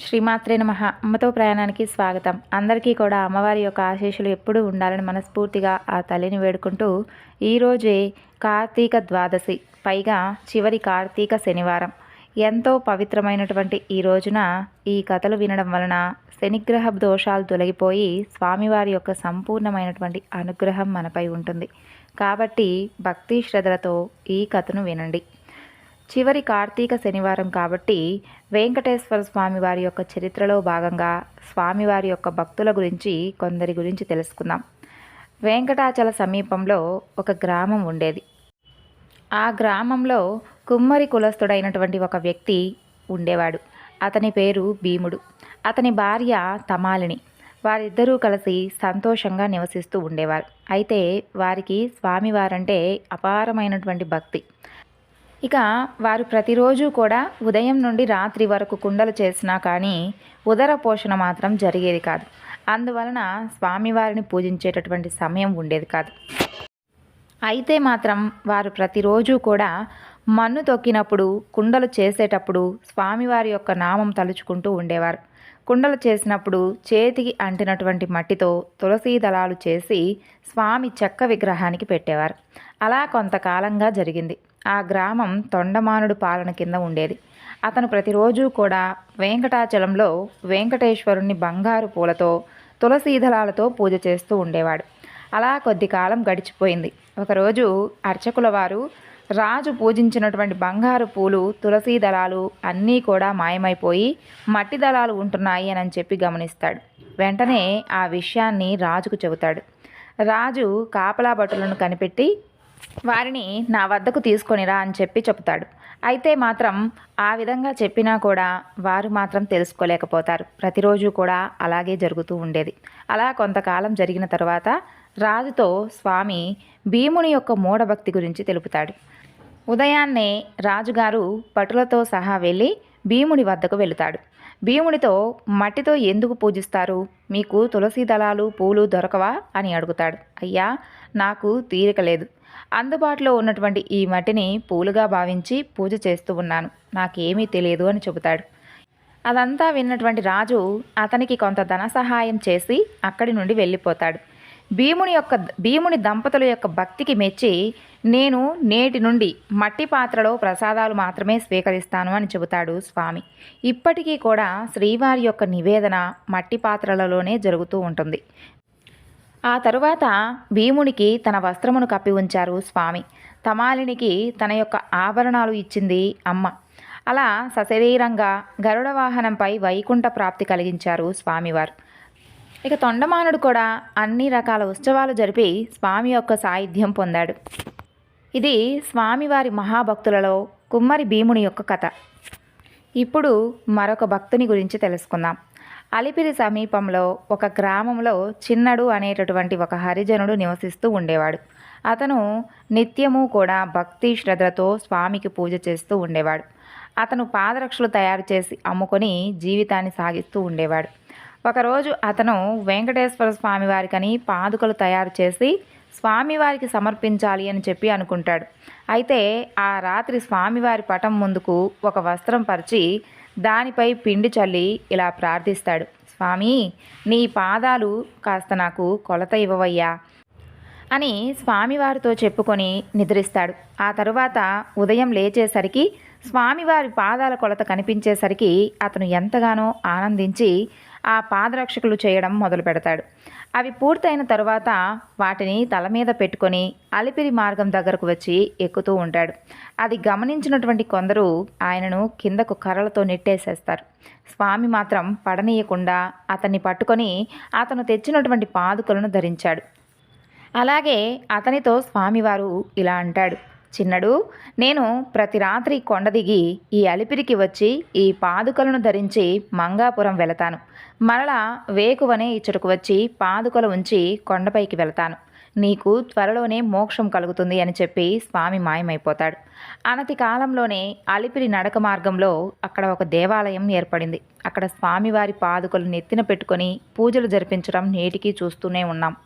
శ్రీమాత్రే నమః. అమ్మతో ప్రయాణానికి స్వాగతం. అందరికీ కూడా అమ్మవారి యొక్క ఆశీస్సులు ఎప్పుడూ ఉండాలని మనస్ఫూర్తిగా ఆ తల్లిని వేడుకుంటూ, ఈరోజే కార్తీక ద్వాదశి, పైగా చివరి కార్తీక శనివారం. ఎంతో పవిత్రమైనటువంటి ఈ రోజున ఈ కథలు వినడం వలన శనిగ్రహ దోషాలు తొలగిపోయి స్వామివారి యొక్క సంపూర్ణమైనటువంటి అనుగ్రహం మనపై ఉంటుంది. కాబట్టి భక్తి శ్రద్ధలతో ఈ కథను వినండి. చివరి కార్తీక శనివారం కాబట్టి వెంకటేశ్వర స్వామి వారి యొక్క చరిత్రలో భాగంగా స్వామివారి యొక్క భక్తుల గురించి కొందరి గురించి తెలుసుకుందాం. వెంకటాచల సమీపంలో ఒక గ్రామం ఉండేది. ఆ గ్రామంలో కుమ్మరి కులస్థుడైనటువంటి ఒక వ్యక్తి ఉండేవాడు. అతని పేరు భీముడు. అతని భార్య తమాలిని. వారిద్దరూ కలిసి సంతోషంగా నివసిస్తూ ఉండేవారు. అయితే వారికి స్వామివారంటే అపారమైనటువంటి భక్తి. ఇక వారు ప్రతిరోజు కూడా ఉదయం నుండి రాత్రి వరకు కుండలు చేసినా కానీ ఉదర పోషణ మాత్రం జరిగేది కాదు. అందువలన స్వామివారిని పూజించేటటువంటి సమయం ఉండేది కాదు. అయితే మాత్రం వారు ప్రతిరోజు కూడా మన్ను తొక్కినప్పుడు, కుండలు చేసేటప్పుడు స్వామివారి యొక్క నామం తలుచుకుంటూ ఉండేవారు. కుండలు చేసినప్పుడు చేతికి అంటినటువంటి మట్టితో తులసీ దళాలు చేసి స్వామి చెక్క విగ్రహానికి పెట్టేవారు. అలా కొంతకాలంగా జరిగింది. ఆ గ్రామం తొండమానుడు పాలన కింద ఉండేది. అతను ప్రతిరోజు కూడా వెంకటాచలంలో వెంకటేశ్వరుణ్ణి బంగారు పూలతో తులసీదళాలతో పూజ చేస్తూ ఉండేవాడు. అలా కొద్ది కాలం గడిచిపోయింది. ఒకరోజు అర్చకుల వారు రాజు పూజించినటువంటి బంగారు పూలు, తులసీ దళాలు అన్నీ కూడా మాయమైపోయి మట్టి దళాలు ఉంటున్నాయి అని చెప్పి గమనిస్తాడు. వెంటనే ఆ విషయాన్ని రాజుకు చెబుతాడు. రాజు కాపలా భటులను కనిపెట్టి వారిని నా వద్దకు తీసుకొనిరా అని చెప్పి చెప్తాడు. అయితే మాత్రం ఆ విధంగా చెప్పినా కూడా వారు మాత్రం తెలుసుకోలేకపోతారు. ప్రతిరోజు కూడా అలాగే జరుగుతూ ఉండేది. అలా కొంతకాలం జరిగిన తర్వాత రాజుతో స్వామి భీముని యొక్క మూఢభక్తి గురించి తెలుపుతాడు. ఉదయాన్నే రాజుగారు భటులతో సహా వెళ్ళి భీముని వద్దకు వెళుతాడు. భీమునితో మట్టితో ఎందుకు పూజిస్తారు? మీకు తులసి దళాలు, పూలు దొరకవా అని అడుగుతాడు. అయ్యా, నాకు తీరిక లేదు. అందుబాటులో ఉన్నటువంటి ఈ మట్టిని పూలుగా భావించి పూజ చేస్తూ ఉన్నాను. నాకేమీ తెలియదు అని చెబుతాడు. అదంతా విన్నటువంటి రాజు అతనికి కొంత ధన సహాయం చేసి అక్కడి నుండి వెళ్ళిపోతాడు. భీముని దంపతుల యొక్క భక్తికి మెచ్చి, నేను నేటి నుండి మట్టి పాత్రలో ప్రసాదాలు మాత్రమే స్వీకరిస్తాను అని చెబుతాడు స్వామి. ఇప్పటికీ కూడా శ్రీవారి యొక్క నివేదన మట్టి పాత్రలలోనే జరుగుతూ ఉంటుంది. ఆ తరువాత భీమునికి తన వస్త్రమును కప్పి ఉంచారు స్వామి. తమాలినికి తన యొక్క ఆభరణాలు ఇచ్చింది అమ్మ. అలా సశరీరంగా గరుడ వాహనంపై వైకుంఠ ప్రాప్తి కలిగించారు స్వామివారు. ఇక తొండమానుడు కూడా అన్ని రకాల ఉత్సవాలు జరిపి స్వామి యొక్క సాయుధ్యం పొందాడు. ఇది స్వామివారి మహాభక్తులలో కుమ్మరి భీముని యొక్క కథ. ఇప్పుడు మరొక భక్తుని గురించి తెలుసుకుందాం. అలిపిరి సమీపంలో ఒక గ్రామంలో చిన్నడు అనేటటువంటి ఒక హరిజనుడు నివసిస్తూ ఉండేవాడు. అతను నిత్యము కూడా భక్తి శ్రద్ధలతో స్వామికి పూజ చేస్తూ ఉండేవాడు. అతను పాదరక్షలు తయారు చేసి అమ్ముకొని జీవితాన్ని సాగిస్తూ ఉండేవాడు. ఒకరోజు అతను వెంకటేశ్వర స్వామివారికని పాదుకలు తయారు చేసి స్వామివారికి సమర్పించాలి అని చెప్పి అనుకుంటాడు. అయితే ఆ రాత్రి స్వామివారి పటం ముందుకు ఒక వస్త్రం పరిచి దానిపై పిండి చల్లి ఇలా ప్రార్థిస్తాడు. స్వామి, నీ పాదాలు కాస్త నాకు కొలత ఇవ్వవయ్యా అని స్వామివారితో చెప్పుకొని నిద్రిస్తాడు. ఆ తరువాత ఉదయం లేచేసరికి స్వామివారి పాదాల కొలత కనిపించేసరికి అతను ఎంతగానో ఆనందించి ఆ పాదరక్షకులు చేయడం మొదలు పెడతాడు. అవి పూర్తయిన తరువాత వాటిని తల మీద పెట్టుకొని అలిపిరి మార్గం దగ్గరకు వచ్చి ఎక్కుతూ ఉంటాడు. అది గమనించినటువంటి కొందరు ఆయనను కిందకు కర్రలతో నెట్టేసేస్తారు. స్వామి మాత్రం పడనీయకుండా అతన్ని పట్టుకొని అతను తెచ్చినటువంటి పాదుకలను ధరించాడు. అలాగే అతనితో స్వామివారు ఇలా అంటాడు. చిన్నడు, నేను ప్రతి రాత్రి కొండ దిగి ఈ అలిపిరికి వచ్చి ఈ పాదుకలను ధరించి మంగాపురం వెళతాను. మరలా వేకువనే ఇచ్చటకు వచ్చి పాదుకలు ఉంచి కొండపైకి వెళతాను. నీకు త్వరలోనే మోక్షం కలుగుతుంది అని చెప్పి స్వామి మాయమైపోతాడు. అనతి కాలంలోనే అలిపిరి నడక మార్గంలో అక్కడ ఒక దేవాలయం ఏర్పడింది. అక్కడ స్వామివారి పాదుకలు నెత్తిన పెట్టుకొని పూజలు జరిపించడం నేటికి చూస్తూనే ఉన్నాం.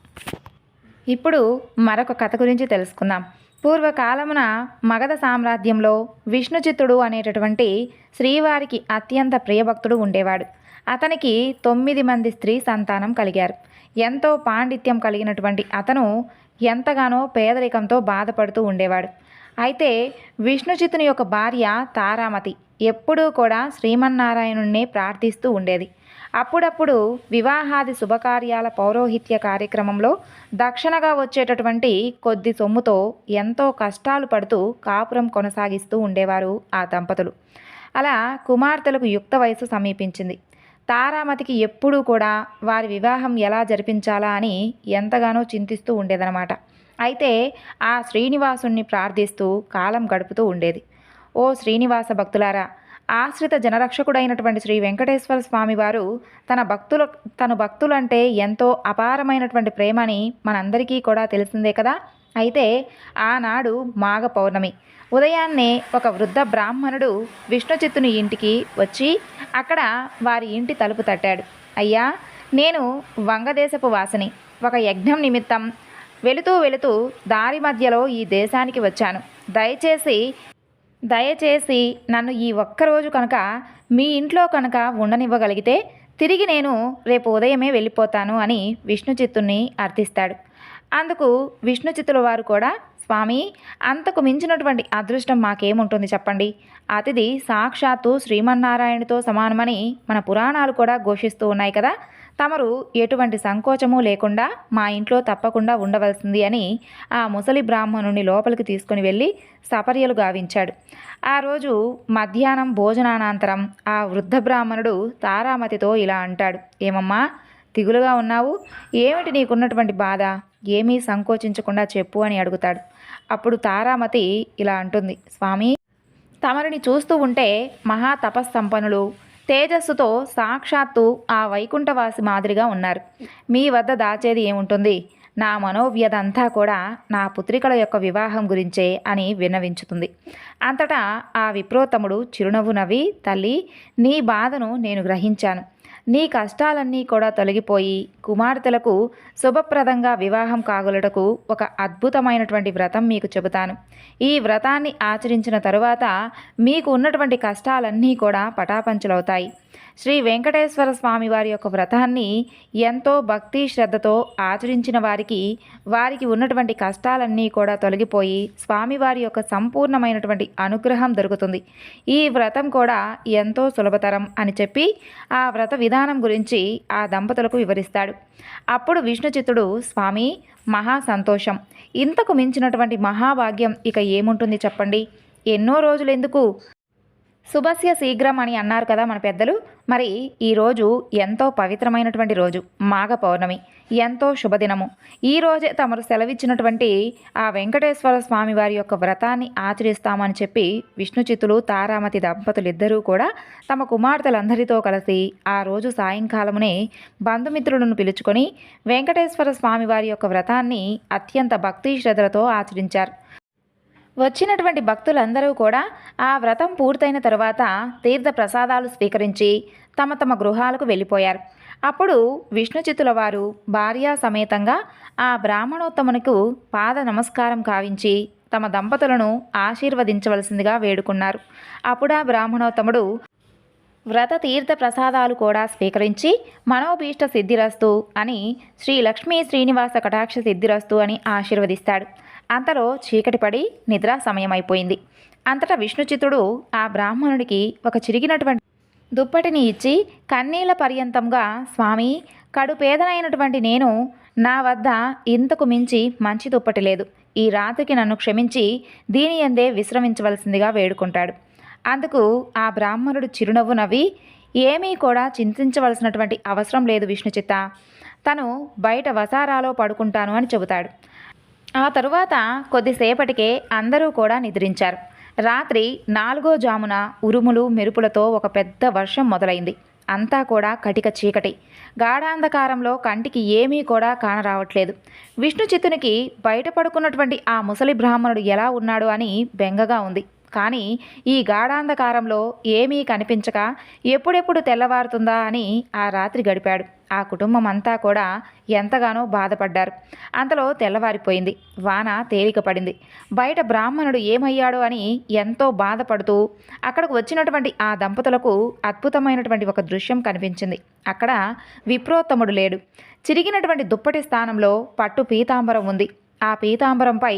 ఇప్పుడు మరొక కథ గురించి తెలుసుకుందాం. పూర్వకాలమున మగధ సామ్రాజ్యంలో విష్ణుచిత్తుడు అనేటటువంటి శ్రీవారికి అత్యంత ప్రియభక్తుడు ఉండేవాడు. అతనికి 9 మంది స్త్రీ సంతానం కలిగారు. ఎంతో పాండిత్యం కలిగినటువంటి అతను ఎంతగానో పేదరికంతో బాధపడుతూ ఉండేవాడు. అయితే విష్ణుచిత్తుని యొక్క భార్య తారామతి ఎప్పుడూ కూడా శ్రీమన్నారాయణుణ్ణే ప్రార్థిస్తూ ఉండేది. అప్పుడప్పుడు వివాహాది శుభకార్యాల పౌరోహిత్య కార్యక్రమంలో దక్షిణగా వచ్చేటటువంటి కొద్ది సొమ్ముతో ఎంతో కష్టాలు పడుతూ కాపురం కొనసాగిస్తూ ఉండేవారు ఆ దంపతులు. అలా కుమార్తెలకు యుక్త వయసు సమీపించింది. తారామతికి ఎప్పుడూ కూడా వారి వివాహం ఎలా జరిపించాలా అని ఎంతగానో చింతిస్తూ ఉండేదన్నమాట. అయితే ఆ శ్రీనివాసుణ్ణి ప్రార్థిస్తూ కాలం గడుపుతూ ఉండేది. ఓ శ్రీనివాస భక్తులారా, ఆశ్రిత జనరక్షకుడైనటువంటి శ్రీ వెంకటేశ్వర స్వామి వారు తన భక్తులంటే ఎంతో అపారమైనటువంటి ప్రేమని మనందరికీ కూడా తెలిసిందే కదా. అయితే ఆనాడు మాఘ పౌర్ణమి ఉదయాన్నే ఒక వృద్ధ బ్రాహ్మణుడు విష్ణుచిత్తుని ఇంటికి వచ్చి అక్కడ వారి ఇంటి తలుపు తట్టాడు. అయ్యా, నేను వంగదేశపు వాసిని. ఒక యజ్ఞం నిమిత్తం వెళుతూ దారి మధ్యలో ఈ దేశానికి వచ్చాను. దయచేసి నన్ను ఈ ఒక్కరోజు కనుక మీ ఇంట్లో కనుక ఉండనివ్వగలిగితే తిరిగి నేను రేపు ఉదయమే వెళ్ళిపోతాను అని విష్ణుచిత్తుని అర్థిస్తాడు. అందుకు విష్ణుచిత్తుల వారు కూడా, స్వామి, అంతకు మించినటువంటి అదృష్టం మాకేముంటుంది చెప్పండి. అతిథి సాక్షాత్తు శ్రీమన్నారాయణుడితో సమానమని మన పురాణాలు కూడా ఘోషిస్తూ ఉన్నాయి కదా. తమరు ఎటువంటి సంకోచము లేకుండా మా ఇంట్లో తప్పకుండా ఉండవలసింది అని ఆ ముసలి బ్రాహ్మణుని లోపలికి తీసుకుని వెళ్ళి సపర్యలు గావించాడు. ఆ రోజు మధ్యాహ్నం భోజనానంతరం ఆ వృద్ధ బ్రాహ్మణుడు తారామతితో ఇలా అంటాడు. ఏమమ్మా, దిగులుగా ఉన్నావు? ఏమిటి నీకున్నటువంటి బాధ? ఏమీ సంకోచించకుండా చెప్పు అని అడుగుతాడు. అప్పుడు తారామతి ఇలా అంటుంది. స్వామి, తమరిని చూస్తూ ఉంటే మహా తపస్సంపన్నులు, తేజస్సుతో సాక్షాత్తు ఆ వైకుంఠవాసి మాదిరిగా ఉన్నారు. మీ వద్ద దాచేది ఏముంటుంది? నా మనోవ్యధ అంతా కూడా నా పుత్రికల యొక్క వివాహం గురించే అని విన్నవించుతుంది. అంతటా ఆ విప్రోత్తముడు చిరునవ్వు నవ్వి, తల్లి, నీ బాధను నేను గ్రహించాను. నీ కష్టాలన్నీ కూడా తొలగిపోయి కుమార్తెలకు శుభప్రదంగా వివాహం కాగలటకు ఒక అద్భుతమైనటువంటి వ్రతం మీకు చెబుతాను. ఈ వ్రతాన్ని ఆచరించిన తరువాత మీకు ఉన్నటువంటి కష్టాలన్నీ కూడా పటాపంచలవుతాయి. శ్రీ వెంకటేశ్వర స్వామి వారి యొక్క వ్రతాన్ని ఎంతో భక్తి శ్రద్ధతో ఆచరించిన వారికి ఉన్నటువంటి కష్టాలన్నీ కూడా తొలగిపోయి స్వామివారి యొక్క సంపూర్ణమైనటువంటి అనుగ్రహం దొరుకుతుంది. ఈ వ్రతం కూడా ఎంతో సులభతరం అని చెప్పి ఆ వ్రత విధానం గురించి ఆ దంపతులకు వివరిస్తాడు. అప్పుడు విష్ణుచిత్తుడు, స్వామి, మహా సంతోషం. ఇంతకు మించినటువంటి మహాభాగ్యం ఇక ఏముంటుంది చెప్పండి. ఎన్నో రోజులెందుకు, శుభస్య శీఘ్రం అని అన్నారు కదా మన పెద్దలు. మరి ఈరోజు ఎంతో పవిత్రమైనటువంటి రోజు, మాఘ పౌర్ణమి, ఎంతో శుభదినము. ఈ రోజే తమరు సెలవిచ్చినటువంటి ఆ వెంకటేశ్వర స్వామి వారి యొక్క వ్రతాన్ని ఆచరిస్తామని చెప్పి విష్ణుచిత్తులు తారామతి దంపతులిద్దరూ కూడా తమ కుమార్తెలందరితో కలిసి ఆ రోజు సాయంకాలమునే బంధుమిత్రులను పిలుచుకొని వెంకటేశ్వర స్వామి వారి యొక్క వ్రతాన్ని అత్యంత భక్తి శ్రద్ధలతో ఆచరించారు. వచ్చినటువంటి భక్తులందరూ కూడా ఆ వ్రతం పూర్తయిన తరువాత తీర్థ ప్రసాదాలు స్వీకరించి తమ తమ గృహాలకు వెళ్ళిపోయారు. అప్పుడు విష్ణుచిత్తుల వారు భార్యా సమేతంగా ఆ బ్రాహ్మణోత్తమునకు పాద నమస్కారం కావించి తమ దంపతులను ఆశీర్వదించవలసిందిగా వేడుకున్నారు. అప్పుడు ఆ బ్రాహ్మణోత్తముడు వ్రత తీర్థ ప్రసాదాలు కూడా స్వీకరించి మనోభీష్ట సిద్ధిరస్తు అని శ్రీ లక్ష్మీ శ్రీనివాస కటాక్ష సిద్ధిరస్తు అని ఆశీర్వదిస్తాడు. అంతలో చీకటి పడి నిద్రా సమయమైపోయింది. అంతటా విష్ణుచిత్తుడు ఆ బ్రాహ్మణుడికి ఒక చిరిగినటువంటి దుప్పటిని ఇచ్చి కన్నీళ్ల పర్యంతంగా, స్వామి, కడుపేదనైనటువంటి నేను, నా వద్ద ఇంతకు మించి మంచి దుప్పటి లేదు. ఈ రాత్రికి నన్ను క్షమించి దీని యందే విశ్రమించవలసిందిగా వేడుకుంటాడు. అందుకు ఆ బ్రాహ్మణుడు చిరునవ్వు నవ్వి, ఏమీ కూడా చింతించవలసినటువంటి అవసరం లేదు విష్ణుచిత్త, తను బయట వసారాలో పడుకుంటాను అని చెబుతాడు. ఆ తరువాత కొద్దిసేపటికే అందరూ కూడా నిద్రించారు. రాత్రి 4వ జామున ఉరుములు మెరుపులతో ఒక పెద్ద వర్షం మొదలైంది. అంతా కూడా కటిక చీకటి. గాఢాంధకారంలో కంటికి ఏమీ కూడా కానరావట్లేదు. విష్ణుచిత్తునికి బయట పడుకున్నటువంటి ఆ ముసలి బ్రాహ్మణుడు ఎలా ఉన్నాడు అని బెంగగా ఉంది. కానీ ఈ గాఢాంధకారంలో ఏమీ కనిపించక ఎప్పుడెప్పుడు తెల్లవారుతుందా అని ఆ రాత్రి గడిపాడు. ఆ కుటుంబం అంతా కూడా ఎంతగానో బాధపడ్డారు. అంతలో తెల్లవారిపోయింది. వాన తేలిక పడింది. బయట బ్రాహ్మణుడు ఏమయ్యాడో అని ఎంతో బాధపడుతూ అక్కడికి వచ్చినటువంటి ఆ దంపతులకు అద్భుతమైనటువంటి ఒక దృశ్యం కనిపించింది. అక్కడ విప్రోత్తముడు లేడు. చిరిగినటువంటి దుప్పటి స్థానంలో పట్టు పీతాంబరం ఉంది. ఆ పీతాంబరంపై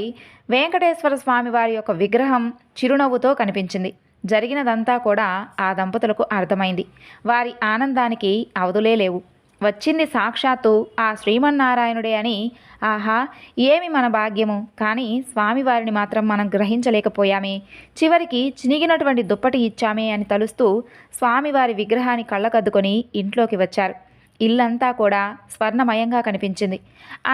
వెంకటేశ్వర స్వామి వారి యొక్క విగ్రహం చిరునవ్వుతో కనిపించింది. జరిగినదంతా కూడా ఆ దంపతులకు అర్థమైంది. వారి ఆనందానికి అవధులే లేవు. వచ్చింది సాక్షాత్తు ఆ శ్రీమన్నారాయణుడే అని ఆహా, ఏమి మన భాగ్యము! కానీ స్వామివారిని మాత్రం మనం గ్రహించలేకపోయామే. చివరికి చినిగినటువంటి దుప్పటి ఇచ్చామే అని తలుస్తూ స్వామివారి విగ్రహాన్ని కళ్ళకద్దుకొని ఇంట్లోకి వచ్చారు. ఇల్లంతా కూడా స్వర్ణమయంగా కనిపించింది.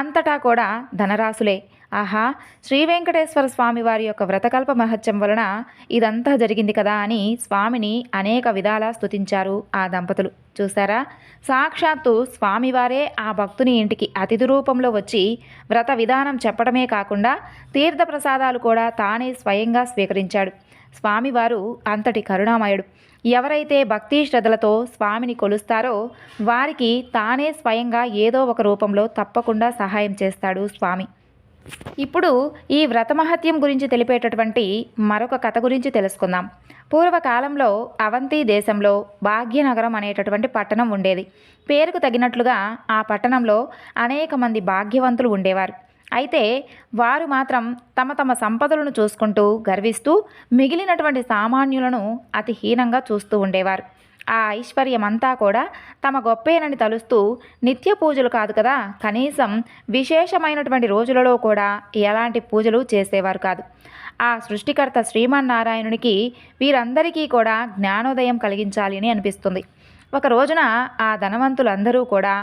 అంతటా కూడా ధనరాశులే. ఆహా, శ్రీ వెంకటేశ్వర స్వామి వారి యొక్క వ్రతకల్ప మహత్యం వలన ఇదంతా జరిగింది కదా అని స్వామిని అనేక విధాలా స్తుతించారు ఆ దంపతులు. చూసారా, సాక్షాత్తు స్వామివారే ఆ భక్తుని ఇంటికి అతిథి రూపంలో వచ్చి వ్రత విధానం చెప్పడమే కాకుండా తీర్థప్రసాదాలు కూడా తానే స్వయంగా స్వీకరించాడు. స్వామివారు అంతటి కరుణామయుడు. ఎవరైతే భక్తి శ్రద్ధలతో స్వామిని కొలుస్తారో వారికి తానే స్వయంగా ఏదో ఒక రూపంలో తప్పకుండా సహాయం చేస్తాడు స్వామి. ఇప్పుడు ఈ వ్రతమహత్యం గురించి తెలిపేటటువంటి మరొక కథ గురించి తెలుసుకుందాం. పూర్వకాలంలో అవంతి దేశంలో భాగ్యనగరం అనేటటువంటి పట్టణం ఉండేది. పేరుకు తగినట్లుగా ఆ పట్టణంలో అనేక మంది భాగ్యవంతులు ఉండేవారు. అయితే వారు మాత్రం తమ తమ సంపదలను చూసుకుంటూ గర్విస్తూ మిగిలినటువంటి సామాన్యులను అతి హీనంగా చూస్తూ ఉండేవారు. ఆ ఐశ్వర్యమంతా కూడా తమ గొప్పేనని తలుస్తూ నిత్య పూజలు కాదు కదా, కనీసం విశేషమైనటువంటి రోజులలో కూడా ఎలాంటి పూజలు చేసేవారు కాదు. ఆ సృష్టికర్త శ్రీమన్నారాయణునికి వీరందరికీ కూడా జ్ఞానోదయం కలిగించాలి అని అనిపిస్తుంది. ఒక రోజున ఆ ధనవంతులందరూ కూడా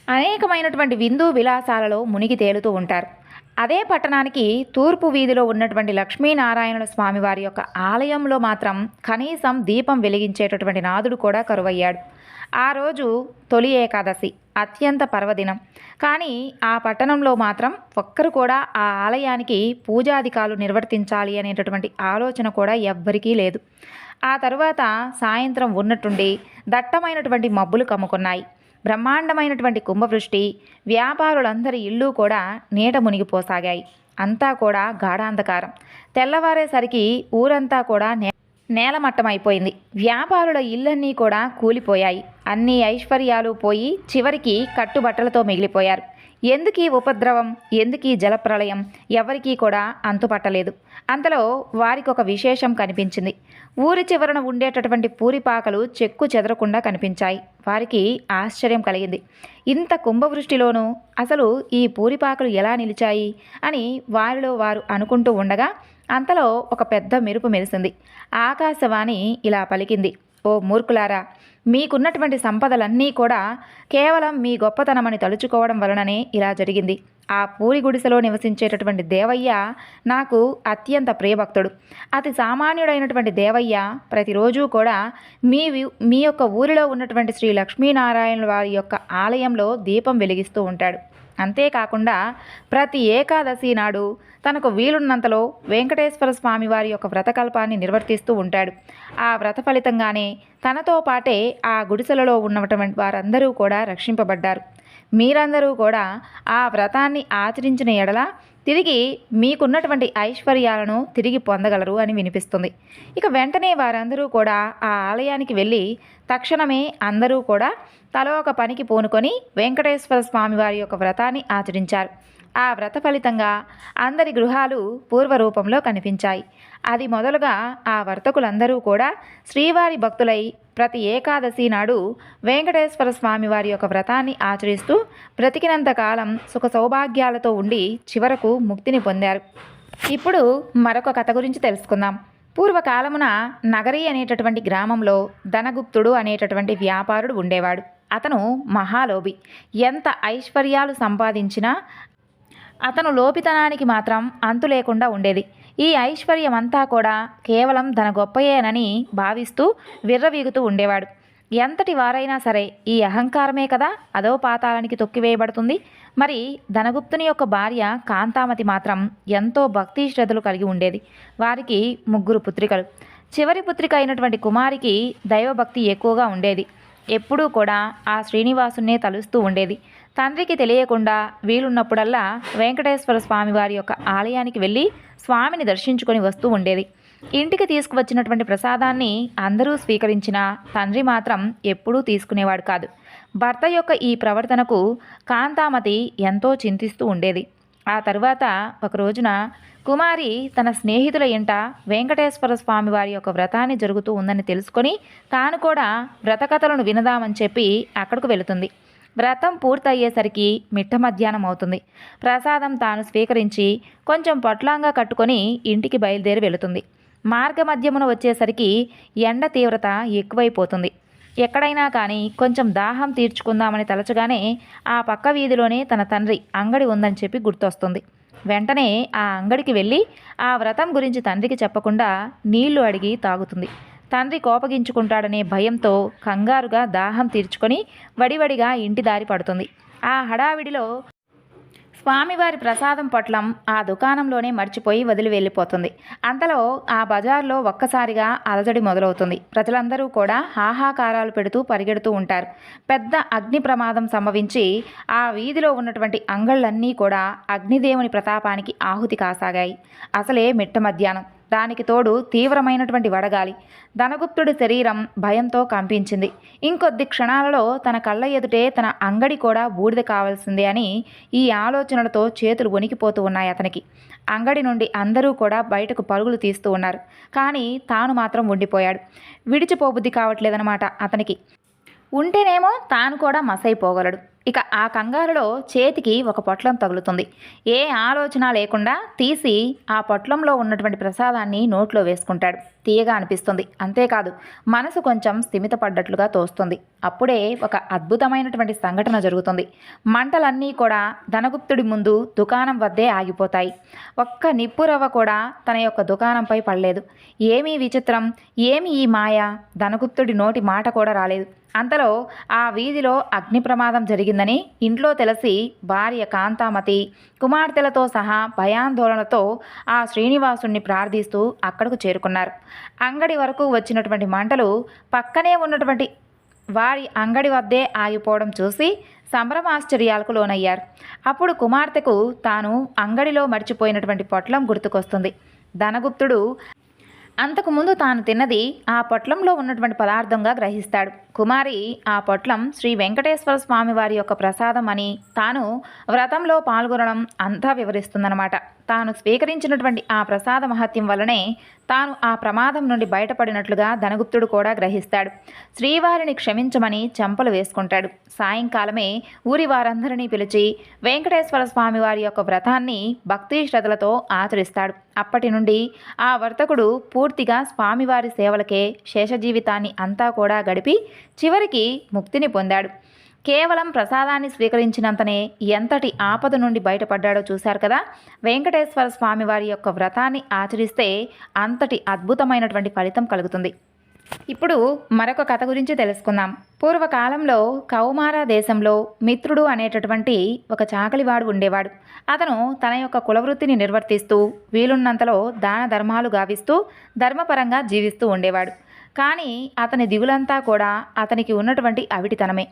అనేకమైనటువంటి విందు విలాసాలలో మునిగి తేలుతూ ఉంటారు. అదే పట్టణానికి తూర్పు వీధిలో ఉన్నటువంటి లక్ష్మీనారాయణుల స్వామి వారి యొక్క ఆలయంలో మాత్రం కనీసం దీపం వెలిగించేటటువంటి నాదుడు కూడా కరువయ్యాడు. ఆ రోజు తొలి ఏకాదశి, అత్యంత పర్వదినం. కానీ ఆ పట్టణంలో మాత్రం ఒక్కరు కూడా ఆ ఆలయానికి పూజాధికాలు నిర్వర్తించాలి అనేటటువంటి ఆలోచన కూడా ఎవ్వరికీ లేదు. ఆ తరువాత సాయంత్రం ఉన్నట్టుండి దట్టమైనటువంటి మబ్బులు కమ్ముకున్నాయి. బ్రహ్మాండమైనటువంటి కుంభవృష్టి, వ్యాపారులందరి ఇళ్ళు కూడా నీట మునిగిపోసాగాయి. అంతా కూడా గాఢాంధకారం. తెల్లవారేసరికి ఊరంతా కూడా నేలమట్టమైపోయింది. వ్యాపారుల ఇళ్ళన్నీ కూడా కూలిపోయాయి. అన్ని ఐశ్వర్యాలు పోయి చివరికి కట్టుబట్టలతో మిగిలిపోయారు. ఎందుకీ ఉపద్రవం, ఎందుకీ జలప్రళయం, ఎవరికీ కూడా అంతుపట్టలేదు. అంతలో వారికి ఒక విశేషం కనిపించింది. ఊరి చివరన ఉండేటటువంటి పూరిపాకలు చెక్కు చెదరకుండా కనిపించాయి. వారికి ఆశ్చర్యం కలిగింది. ఇంత కుంభవృష్టిలోనూ అసలు ఈ పూరిపాకలు ఎలా నిలిచాయి అని వారిలో వారు అనుకుంటూ ఉండగా అంతలో ఒక పెద్ద మెరుపు మెరిసింది. ఆకాశవాణి ఇలా పలికింది, ఓ మూర్ఖులారా, మీకున్నటువంటి సంపదలన్నీ కూడా కేవలం మీ గొప్పతనమని తలుచుకోవడం వలననే ఇలా జరిగింది. ఆ పూరి గుడిసెలో నివసించేటటువంటి దేవయ్య నాకు అత్యంత ప్రియభక్తుడు. అతి సామాన్యుడైనటువంటి దేవయ్య ప్రతిరోజు కూడా మీ యొక్క ఊరిలో ఉన్నటువంటి శ్రీ లక్ష్మీనారాయణ వారి యొక్క ఆలయంలో దీపం వెలిగిస్తూ ఉంటాడు. అంతేకాకుండా ప్రతి ఏకాదశి నాడు తనకు వీలున్నంతలో వెంకటేశ్వర స్వామి వారి యొక్క వ్రతకల్పాన్ని నిర్వర్తిస్తూ ఉంటాడు. ఆ వ్రత ఫలితంగానే తనతో పాటే ఆ గుడిసెలలో ఉన్నటువంటి వారందరూ కూడా రక్షింపబడ్డారు. మీరందరూ కూడా ఆ వ్రతాన్ని ఆచరించిన ఎడల తిరిగి మీకున్నటువంటి ఐశ్వర్యాలను తిరిగి పొందగలరు అని వినిపిస్తుంది. ఇక వెంటనే వారందరూ కూడా ఆ ఆలయానికి వెళ్ళి తక్షణమే అందరూ కూడా తలో ఒక పనికి పూనుకొని వెంకటేశ్వర స్వామి వారి యొక్క వ్రతాన్ని ఆచరించారు. ఆ వ్రత ఫలితంగా అందరి గృహాలు పూర్వరూపంలో కనిపించాయి. అది మొదలుగా ఆ వర్తకులందరూ కూడా శ్రీవారి భక్తులై ప్రతి ఏకాదశి నాడు వెంకటేశ్వర స్వామి వారి యొక్క వ్రతాన్ని ఆచరిస్తూ బ్రతికినంత కాలం సుఖ సౌభాగ్యాలతో ఉండి చివరకు ముక్తిని పొందారు. ఇప్పుడు మరొక కథ గురించి తెలుసుకుందాం. పూర్వకాలమున నగరి అనేటటువంటి గ్రామంలో ధనగుప్తుడు అనేటటువంటి వ్యాపారుడు ఉండేవాడు. అతను మహాలోభి. ఎంత ఐశ్వర్యాలు సంపాదించినా అతను లోపితనానికి మాత్రం అంతు లేకుండా ఉండేది. ఈ ఐశ్వర్యమంతా కూడా కేవలం తన గొప్పయేనని భావిస్తూ విర్రవీగుతూ ఉండేవాడు. ఎంతటి వారైనా సరే ఈ అహంకారమే కదా అదో పాతాళానికి తొక్కివేయబడుతుంది. మరి ధనగుప్తుని యొక్క భార్య కాంతామతి మాత్రం ఎంతో భక్తి శ్రద్ధలు కలిగి ఉండేది. వారికి 3 పుత్రికలు. చివరి పుత్రిక అయినటువంటి కుమారికి దైవభక్తి ఎక్కువగా ఉండేది. ఎప్పుడూ కూడా ఆ శ్రీనివాసునే తలుస్తూ ఉండేది. తండ్రికి తెలియకుండా వీలున్నప్పుడల్లా వెంకటేశ్వర స్వామి వారి యొక్క ఆలయానికి వెళ్ళి స్వామిని దర్శించుకొని వస్తూ ఉండేది. ఇంటికి తీసుకువచ్చినటువంటి ప్రసాదాన్ని అందరూ స్వీకరించినా తండ్రి మాత్రం ఎప్పుడూ తీసుకునేవాడు కాదు. భర్త యొక్క ఈ ప్రవర్తనకు కాంతామతి ఎంతో చింతిస్తూ ఉండేది. ఆ తరువాత ఒక రోజున కుమారి తన స్నేహితుల ఇంట వెంకటేశ్వర స్వామి వారి యొక్క వ్రతాన్ని జరుగుతూ ఉందని తెలుసుకొని తాను కూడా వ్రతకథలను వినదామని చెప్పి అక్కడకు వెళుతుంది. వ్రతం పూర్తయ్యేసరికి మిట్ట మధ్యాహ్నం అవుతుంది. ప్రసాదం తాను స్వీకరించి కొంచెం పొట్లాంగా కట్టుకొని ఇంటికి బయలుదేరి వెళుతుంది. మార్గమధ్యమున వచ్చేసరికి ఎండ తీవ్రత ఎక్కువైపోతుంది. ఎక్కడైనా కానీ కొంచెం దాహం తీర్చుకుందామని తలచగానే ఆ పక్క వీధిలోనే తన తండ్రి అంగడి ఉందని చెప్పి గుర్తొస్తుంది. వెంటనే ఆ అంగడికి వెళ్ళి ఆ వ్రతం గురించి తండ్రికి చెప్పకుండా నీళ్లు అడిగి తాగుతుంది. తండ్రి కోపగించుకుంటాడనే భయంతో కంగారుగా దాహం తీర్చుకొని వడివడిగా ఇంటి దారి పడుతుంది. ఆ హడావిడిలో స్వామివారి ప్రసాదం పొట్లం ఆ దుకాణంలోనే మర్చిపోయి వదిలి వెళ్ళిపోతుంది. అంతలో ఆ బజార్లో ఒక్కసారిగా అలజడి మొదలవుతుంది. ప్రజలందరూ కూడా హాహాకారాలు పెడుతూ పరిగెడుతూ ఉంటారు. పెద్ద అగ్ని ప్రమాదం సంభవించి ఆ వీధిలో ఉన్నటువంటి అంగళ్ళన్నీ కూడా అగ్నిదేవుని ప్రతాపానికి ఆహుతి కాసాగాయి. అసలే మిట్ట మధ్యాహ్నం, దానికి తోడు తీవ్రమైనటువంటి వడగాలి. ధనగుప్తుడి శరీరం భయంతో కంపించింది. ఇంకొద్ది క్షణాలలో తన కళ్ళ ఎదుటే తన అంగడి కూడా బూడిద కావాల్సిందే అని ఈ ఆలోచనలతో చేతులు వణికిపోతూ ఉన్నాయి అతనికి. అంగడి నుండి అందరూ కూడా బయటకు పరుగులు తీస్తూ ఉన్నారు. కానీ తాను మాత్రం ఉండిపోయాడు. విడిచిపోబుద్ధి కావట్లేదన్నమాట అతనికి. ఉంటేనేమో తాను కూడా మసైపోగలడు. ఇక ఆ కంగారులో చేతికి ఒక పొట్లం తగులుతుంది. ఏ ఆలోచన లేకుండా తీసి ఆ పొట్లంలో ఉన్నటువంటి ప్రసాదాన్ని నోట్లో వేసుకుంటాడు. తీయగా అనిపిస్తుంది. అంతేకాదు మనసు కొంచెం స్థిమితపడ్డట్లుగా తోస్తుంది. అప్పుడే ఒక అద్భుతమైనటువంటి సంఘటన జరుగుతుంది. మంటలన్నీ కూడా ధనగుప్తుడి ముందు దుకాణం వద్దే ఆగిపోతాయి. ఒక్క నిప్పురవ్వ కూడా తన యొక్క దుకాణంపై పడలేదు. ఏమీ విచిత్రం, ఏమి ఈ మాయ? ధనగుప్తుడి నోటి మాట కూడా రాలేదు. అంతలో ఆ వీధిలో అగ్ని ప్రమాదం జరిగిందని ఇంట్లో తెలిసి భార్య కాంతామతి కుమార్తెలతో సహా భయాందోళనతో ఆ శ్రీనివాసుణ్ణి ప్రార్థిస్తూ అక్కడకు చేరుకున్నారు. అంగడి వరకు వచ్చినటువంటి మంటలు పక్కనే ఉన్నటువంటి వారి అంగడి వద్దే ఆగిపోవడం చూసి సంభ్రమాశ్చర్యాలకు లోనయ్యారు. అప్పుడు కుమార్తెకు తాను అంగడిలో మర్చిపోయినటువంటి పొట్లం గుర్తుకొస్తుంది. ధనగుప్తుడు అంతకుముందు తాను తిన్నది ఆ పొట్లంలో ఉన్నటువంటి పదార్థంగా గ్రహిస్తాడు. కుమారి ఆ పొట్లం శ్రీ వెంకటేశ్వర స్వామి వారి యొక్క ప్రసాదం అని తాను వ్రతంలో పాల్గొనడం అంతా వివరిస్తుందన్నమాట. తాను స్వీకరించినటువంటి ఆ ప్రసాద మహత్యం వల్లనే తాను ఆ ప్రమాదం నుండి బయటపడినట్లుగా ధనగుప్తుడు కూడా గ్రహిస్తాడు. శ్రీవారిని క్షమించమని చెంపలు వేసుకుంటాడు. సాయంకాలమే ఊరి వారందరినీ పిలిచి వెంకటేశ్వర స్వామి వారి యొక్క వ్రతాన్ని భక్తి శ్రద్ధలతో ఆచరిస్తాడు. అప్పటి నుండి ఆ వర్తకుడు పూర్తిగా స్వామివారి సేవలకే శేష జీవితాన్ని అంతా కూడా గడిపి చివరికి ముక్తిని పొందాడు. కేవలం ప్రసాదాన్ని స్వీకరించినంతనే ఎంతటి ఆపద నుండి బయటపడ్డాడో చూశారు కదా. వెంకటేశ్వర స్వామి వారి యొక్క వ్రతాన్ని ఆచరిస్తే అంతటి అద్భుతమైనటువంటి ఫలితం కలుగుతుంది. ఇప్పుడు మరొక కథ గురించి తెలుసుకుందాం. పూర్వకాలంలో కౌమార దేశంలో మిత్రుడు అనేటటువంటి ఒక చాకలివాడు ఉండేవాడు. అతను తన యొక్క కులవృత్తిని నిర్వర్తిస్తూ వీలున్నంతలో దాన ధర్మాలు గావిస్తూ ధర్మపరంగా జీవిస్తూ ఉండేవాడు. కానీ అతని దిగులంతా కూడా అతనికి ఉన్నటువంటి అవిటితనమే.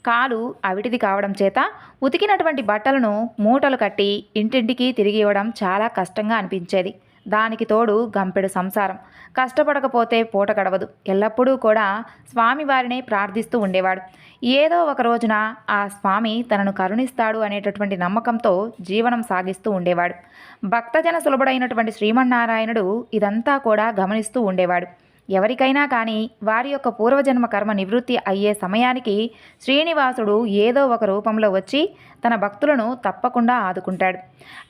కాలు అవిటిది కావడం చేత ఉతికినటువంటి బట్టలను మూటలు కట్టి ఇంటింటికి తిరిగి ఇవ్వడం చాలా కష్టంగా అనిపించేది. దానికి తోడు గంపెడు సంసారం. కష్టపడకపోతే పూట గడవదు. ఎల్లప్పుడూ కూడా స్వామివారినే ప్రార్థిస్తూ ఉండేవాడు. ఏదో ఒక రోజున ఆ స్వామి తనను కరుణిస్తాడు అనేటటువంటి నమ్మకంతో జీవనం సాగిస్తూ ఉండేవాడు. భక్తజన సులభుడైనటువంటి శ్రీమన్నారాయణుడు ఇదంతా కూడా గమనిస్తూ ఉండేవాడు. ఎవరికైనా కానీ వారి యొక్క పూర్వజన్మ కర్మ నివృత్తి అయ్యే సమయానికి శ్రీనివాసుడు ఏదో ఒక రూపంలో వచ్చి తన భక్తులను తప్పకుండా ఆదుకుంటాడు.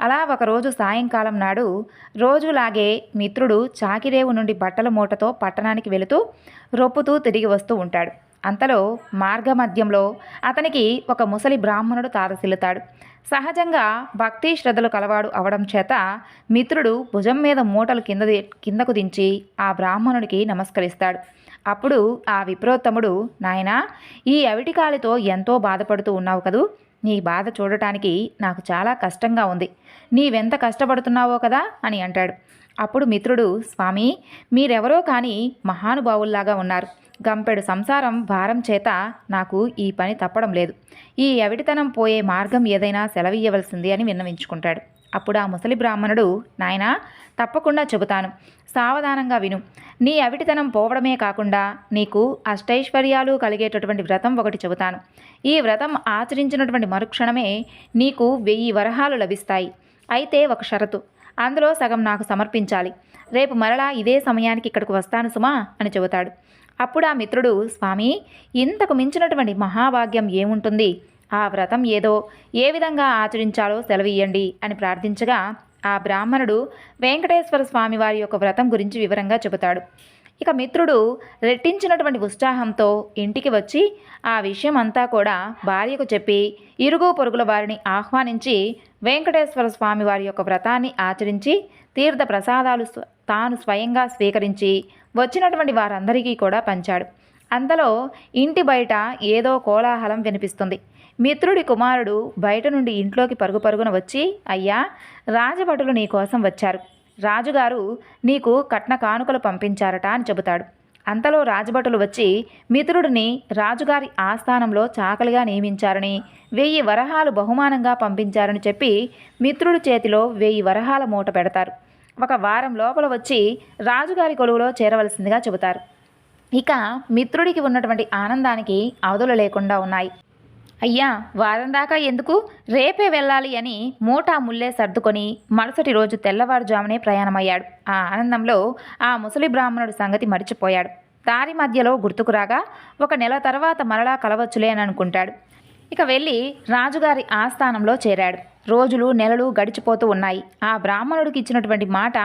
అలా ఒకరోజు సాయంకాలం నాడు రోజులాగే మిత్రుడు చాకిరేవు నుండి బట్టల మూటతో పట్టణానికి వెళుతూ రొప్పుతూ తిరిగి వస్తూ ఉంటాడు. అంతలో మార్గమధ్యంలో అతనికి ఒక ముసలి బ్రాహ్మణుడు తారసిల్లుతాడు. సహజంగా భక్తి శ్రద్ధలు కలవాడు అవడం చేత మిత్రుడు భుజం మీద మూటలు కిందకు దించి ఆ బ్రాహ్మణుడికి నమస్కరిస్తాడు. అప్పుడు ఆ విప్రోత్తముడు, నాయనా, ఈ అవిటికాలితో ఎంతో బాధపడుతూ ఉన్నావు కదూ, నీ బాధ చూడటానికి నాకు చాలా కష్టంగా ఉంది. నీవెంత కష్టపడుతున్నావో కదా అని అంటాడు. అప్పుడు మిత్రుడు, స్వామి, మీరెవరో కానీ మహానుభావుల్లాగా ఉన్నారు. గంపెడు సంసారం భారం చేత నాకు ఈ పని తప్పడం లేదు. ఈ అవిటితనం పోయే మార్గం ఏదైనా సెలవియ్యవలసింది అని విన్నవించుకుంటాడు. అప్పుడు ఆ ముసలి బ్రాహ్మణుడు, నాయనా, తప్పకుండా చెబుతాను, సావధానంగా విను. నీ అవిటితనం పోవడమే కాకుండా నీకు అష్టైశ్వర్యాలు కలిగేటటువంటి వ్రతం ఒకటి చెబుతాను. ఈ వ్రతం ఆచరించినటువంటి మరుక్షణమే నీకు 1000 వరహాలు లభిస్తాయి. అయితే ఒక షరతు, అందులో సగం నాకు సమర్పించాలి. రేపు మరలా ఇదే సమయానికి ఇక్కడికి వస్తాను సుమా అని చెబుతాడు. అప్పుడు ఆ మిత్రుడు, స్వామి, ఇంతకు మించినటువంటి మహాభాగ్యం ఏముంటుంది? ఆ వ్రతం ఏదో, ఏ విధంగా ఆచరించాలో సెలవియ్యండి అని ప్రార్థించగా ఆ బ్రాహ్మణుడు వెంకటేశ్వర స్వామి వారి యొక్క వ్రతం గురించి వివరంగా చెబుతాడు. ఇక మిత్రుడు రెట్టించినటువంటి ఉత్సాహంతో ఇంటికి వచ్చి ఆ విషయం అంతా కూడా భార్యకు చెప్పి ఇరుగు పొరుగుల వారిని ఆహ్వానించి వెంకటేశ్వర స్వామి వారి యొక్క వ్రతాన్ని ఆచరించి తీర్థ ప్రసాదాలు తాను స్వయంగా స్వీకరించి వచ్చినటువంటి వారందరికీ కూడా పంచాడు. అంతలో ఇంటి బయట ఏదో కోలాహలం వినిపిస్తుంది. మిత్రుడి కుమారుడు బయట నుండి ఇంట్లోకి పరుగు పరుగున వచ్చి, అయ్యా, రాజభటులు నీ కోసం వచ్చారు. రాజుగారు నీకు కట్న కానుకలు పంపించారట అని చెబుతాడు. అంతలో రాజభటులు వచ్చి మిత్రుడిని రాజుగారి ఆస్థానంలో చాకలిగా నియమించారని 1000 వరహాలు బహుమానంగా పంపించారని చెప్పి మిత్రుడి చేతిలో 1000 వరహాల మూట పెడతారు. ఒక వారం లోపల వచ్చి రాజుగారి కొలువులో చేరవలసిందిగా చెబుతారు. ఇక మిత్రుడికి ఉన్నటువంటి ఆనందానికి అవధులు లేకుండా ఉన్నాయి. అయ్యా, వారం దాకా ఎందుకు, రేపే వెళ్ళాలి అని మూటా ముల్లే సర్దుకొని మరుసటి రోజు తెల్లవారుజామునే ప్రయాణమయ్యాడు. ఆ ఆనందంలో ఆ ముసలి బ్రాహ్మణుడి సంగతి మరిచిపోయాడు. దారి మధ్యలో గుర్తుకు రాగా 1 నెల తర్వాత మరలా కలవచ్చులే అని అనుకుంటాడు. ఇక వెళ్ళి రాజుగారి ఆస్థానంలో చేరాడు. రోజులు నెలలు గడిచిపోతూ ఉన్నాయి. ఆ బ్రాహ్మణుడికి ఇచ్చినటువంటి మాట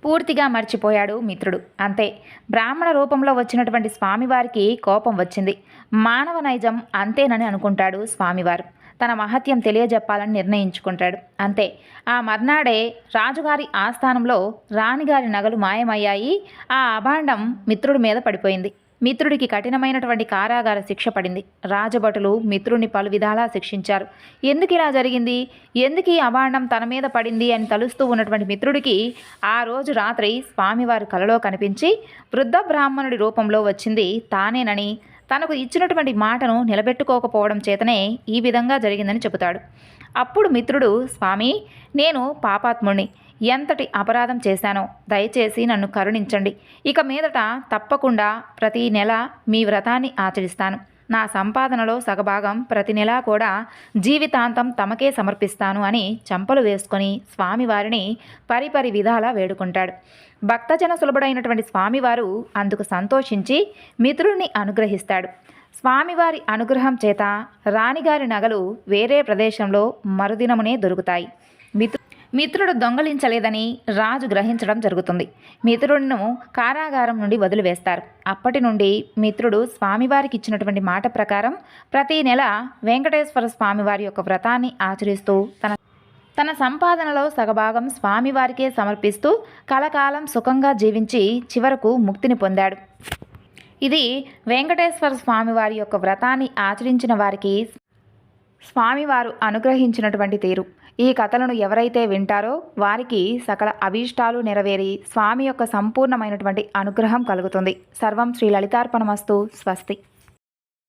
పూర్తిగా మర్చిపోయాడు మిత్రుడు. అంతే, బ్రాహ్మణ రూపంలో వచ్చినటువంటి స్వామివారికి కోపం వచ్చింది. మానవ నైజం అంతేనని అనుకుంటాడు స్వామివారు. తన మహత్యం తెలియజెప్పాలని నిర్ణయించుకుంటాడు. అంతే, ఆ మర్నాడే రాజుగారి ఆస్థానంలో రాణిగారి నగలు మాయమయ్యాయి. ఆ అభాండం మిత్రుడి మీద పడిపోయింది. మిత్రుడికి కఠినమైనటువంటి కారాగార శిక్ష పడింది. రాజభటులు మిత్రుడిని పలు విధాలా శిక్షించారు. ఎందుకు ఇలా జరిగింది, ఎందుకు ఈ అభాండం తన మీద పడింది అని తలుస్తూ ఉన్నటువంటి మిత్రుడికి ఆ రోజు రాత్రి స్వామివారు కలలో కనిపించి వృద్ధ బ్రాహ్మణుడి రూపంలో వచ్చింది తానేనని, తనకు ఇచ్చినటువంటి మాటను నిలబెట్టుకోకపోవడం చేతనే ఈ విధంగా జరిగిందని చెబుతాడు. అప్పుడు మిత్రుడు, స్వామి, నేను పాపాత్ముణ్ణి, ఎంతటి అపరాధం చేశానో దయచేసి నన్ను కరుణించండి. ఇక మీదట తప్పకుండా ప్రతి నెల మీ వ్రతాన్ని ఆచరిస్తాను. నా సంపాదనలో సగభాగం ప్రతి నెలా కూడా జీవితాంతం తమకే సమర్పిస్తాను అని చంపలు వేసుకొని స్వామివారిని పరిపరి విధాలా వేడుకుంటాడు. భక్తజన సులభుడైనటువంటి స్వామివారు అందుకు సంతోషించి మిత్రుడిని అనుగ్రహిస్తాడు. స్వామివారి అనుగ్రహం చేత రాణిగారి నగలు వేరే ప్రదేశంలో మరుదినమునే దొరుకుతాయి. మిత్రుడు దొంగలించలేదని రాజు గ్రహించడం జరుగుతుంది. మిత్రుడును కారాగారం నుండి వదిలివేస్తారు. అప్పటి నుండి మిత్రుడు స్వామివారికి ఇచ్చినటువంటి మాట ప్రకారం ప్రతి నెల వెంకటేశ్వర స్వామివారి యొక్క వ్రతాన్ని ఆచరిస్తూ తన సంపాదనలో సగభాగం స్వామివారికే సమర్పిస్తూ కలకాలం సుఖంగా జీవించి చివరకు ముక్తిని పొందాడు. ఇది వెంకటేశ్వర స్వామివారి యొక్క వ్రతాన్ని ఆచరించిన వారికి స్వామివారు అనుగ్రహించినటువంటి తీరు. ఈ కథలను ఎవరైతే వింటారో వారికి సకల అభీష్టాలు నెరవేరి స్వామి యొక్క సంపూర్ణమైనటువంటి అనుగ్రహం కలుగుతుంది. సర్వం శ్రీ లలితార్పణమస్తు. స్వస్తి.